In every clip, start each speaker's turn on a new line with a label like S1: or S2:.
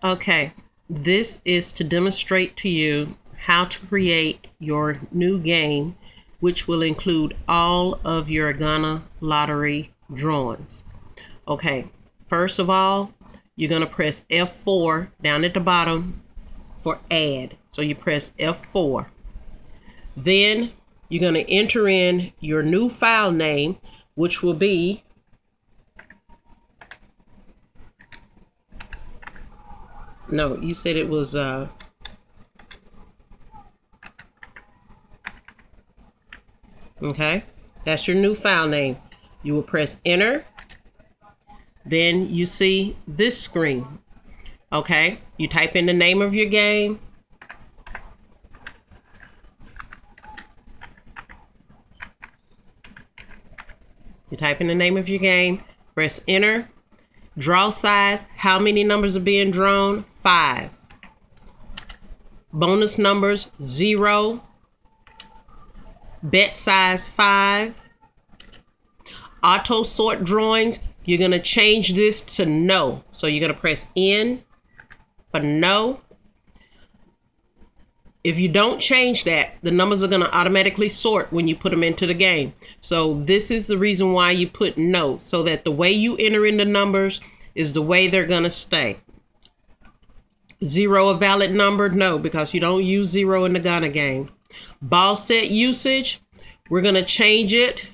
S1: Okay, this is to demonstrate to you how to create your new game, which will include all of your Ghana lottery drawings. Okay, first of all, you're going to press F4 down at the bottom for add. So you press F4. Then you're going to enter in your new file name, which will be no, you said it was okay, that's your new file name. You will press enter. Then you see this screen. Okay, you type in the name of your game. You type in the name of your game, press enter. Draw size, how many numbers are being drawn? 5. Bonus numbers, 0. Bet size, 5. Auto sort drawings, you're going to change this to no. So you're going to press N for no. If you don't change that, the numbers are going to automatically sort when you put them into the game. So this is the reason why you put no, so that the way you enter in the numbers is the way they're going to stay. 0 a valid number? No, because you don't use 0 in the Ghana game. Ball set usage, we're going to change it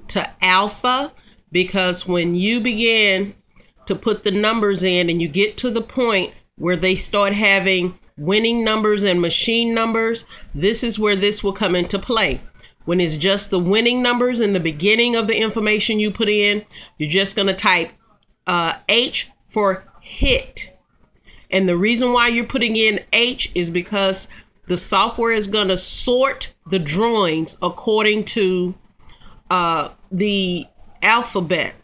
S1: to alpha, because when you begin to put the numbers in and you get to the point where they start having winning numbers and machine numbers, this is where this will come into play. When it's just the winning numbers in the beginning of the information you put in, you're just going to type H for hit. And the reason why you're putting in H is because the software is going to sort the drawings according to the alphabet.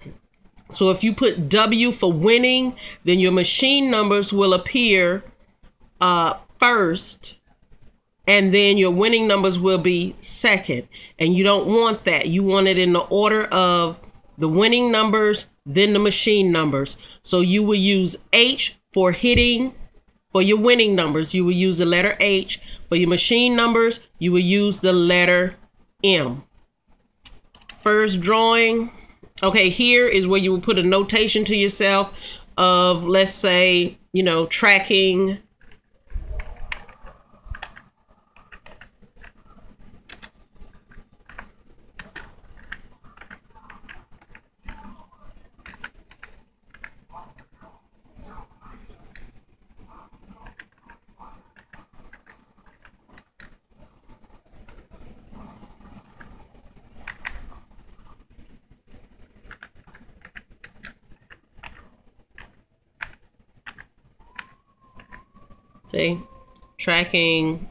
S1: So if you put W for winning, then your machine numbers will appear first, and then your winning numbers will be second. And you don't want that. You want it in the order of the winning numbers, then the machine numbers. So you will use H for hitting. For your winning numbers, you will use the letter H. For your machine numbers, you will use the letter M. First drawing. Okay, here is where you will put a notation to yourself of, let's say, tracking tracking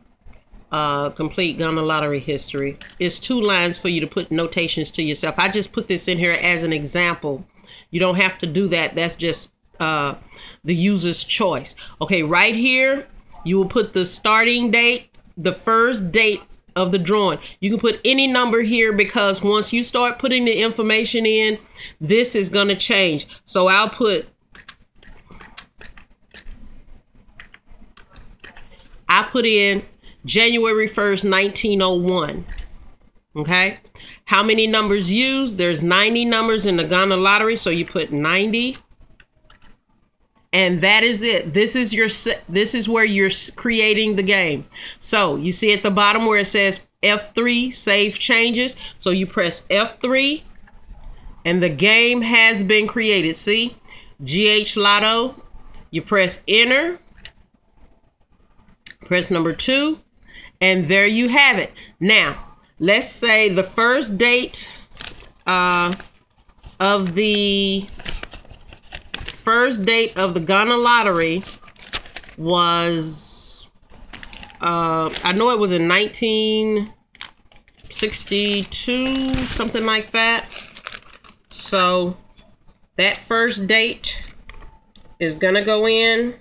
S1: complete Ghana lottery history. It's 2 lines for you to put notations to yourself. I just put this in here as an example. You don't have to do that. That's just the user's choice. Okay, right here, you will put the starting date, the first date of the drawing. You can put any number here, because once you start putting the information in, this is going to change. So I'll put in January 1st, 1901. Okay. How many numbers used? There's 90 numbers in the Ghana lottery. So you put 90. And that is it. This is where you're creating the game. So you see at the bottom where it says F3, save changes. So you press F3 and the game has been created. See, GH Lotto, you press enter. Press number 2, and there you have it. Now, let's say the first date of the Ghana lottery was, I know it was in 1962, something like that. So that first date is gonna go in.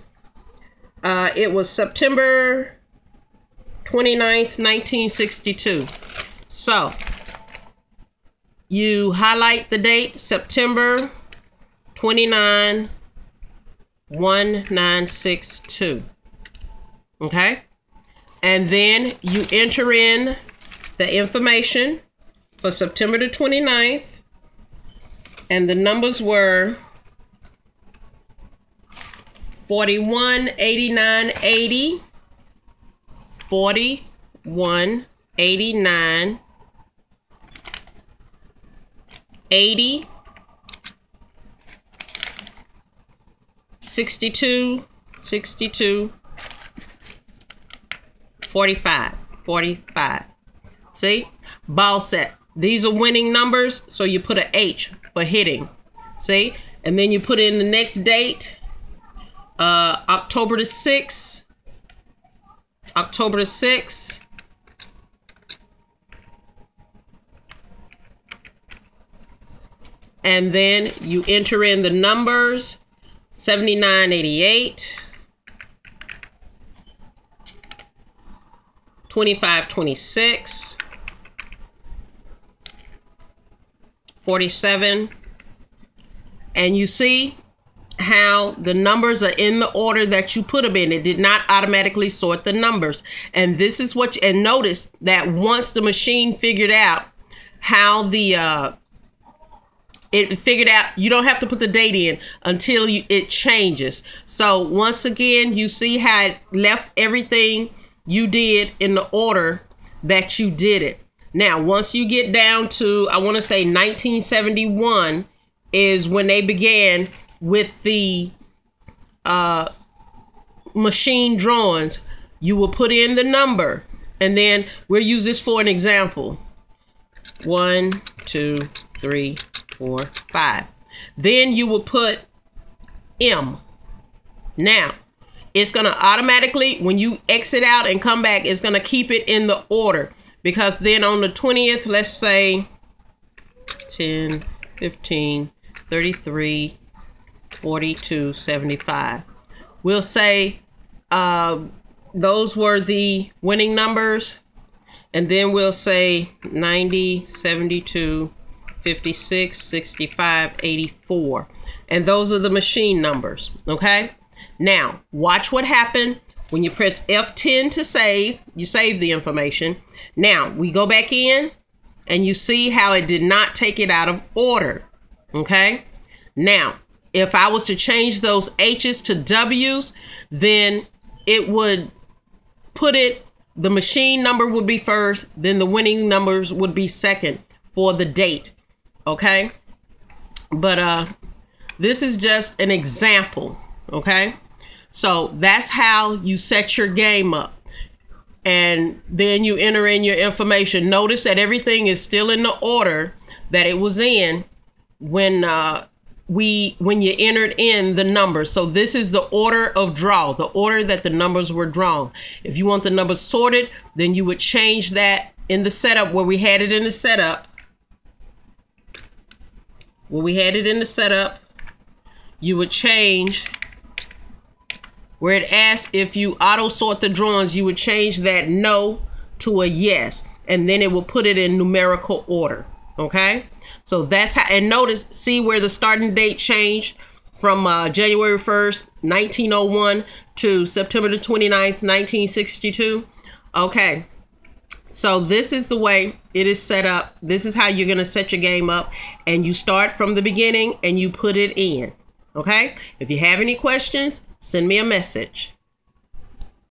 S1: It was September 29th, 1962. So you highlight the date, September 29, 1962. Okay? And then you enter in the information for September the 29th. And the numbers were 41, 89, 80, 41, 89, 80, 62, 62, 45, 45. See? Ball set. These are winning numbers, so you put an H for hitting. See? And then you put in the next date, October the 6th. October the 6th. And then you enter in the numbers, 7988, 2526, 47. And you see how the numbers are in the order that you put them in. It did not automatically sort the numbers. And this is what you, and notice that once the machine figured out how the it figured out you don't have to put the date in until it changes. So once again, you see how it left everything you did in the order that you did it. Now, once you get down to, I want to say 1971 is when they began with the machine drawings. You will put in the number, and then we'll use this for an example. 1, 2, 3, 4, 5. Then you will put M. Now, it's going to automatically, when you exit out and come back, it's going to keep it in the order. Because then on the 20th, let's say 10, 15, 33, 42, 75. We'll say those were the winning numbers. And then we'll say 90, 72, 56, 65, 84. And those are the machine numbers, okay? Now, watch what happened when you press F10 to save. You save the information. Now, we go back in, and you see how it did not take it out of order, okay? Now, if I was to change those H's to W's, then it would put it, the machine number would be first, then the winning numbers would be second for the date, okay? But this is just an example, okay? So that's how you set your game up. And then you enter in your information. Notice that everything is still in the order that it was in when you entered in the numbers. So this is the order of draw, the order that the numbers were drawn. If you want the numbers sorted, then you would change that in the setup where we had it in the setup. You would change where it asks if you auto sort the drawings, you would change that no to a yes, and then it will put it in numerical order, okay? So that's how, and notice, see where the starting date changed from January 1st, 1901 to September the 29th, 1962. Okay, so this is the way it is set up. This is how you're gonna set your game up, and you start from the beginning and you put it in, okay? If you have any questions, send me a message.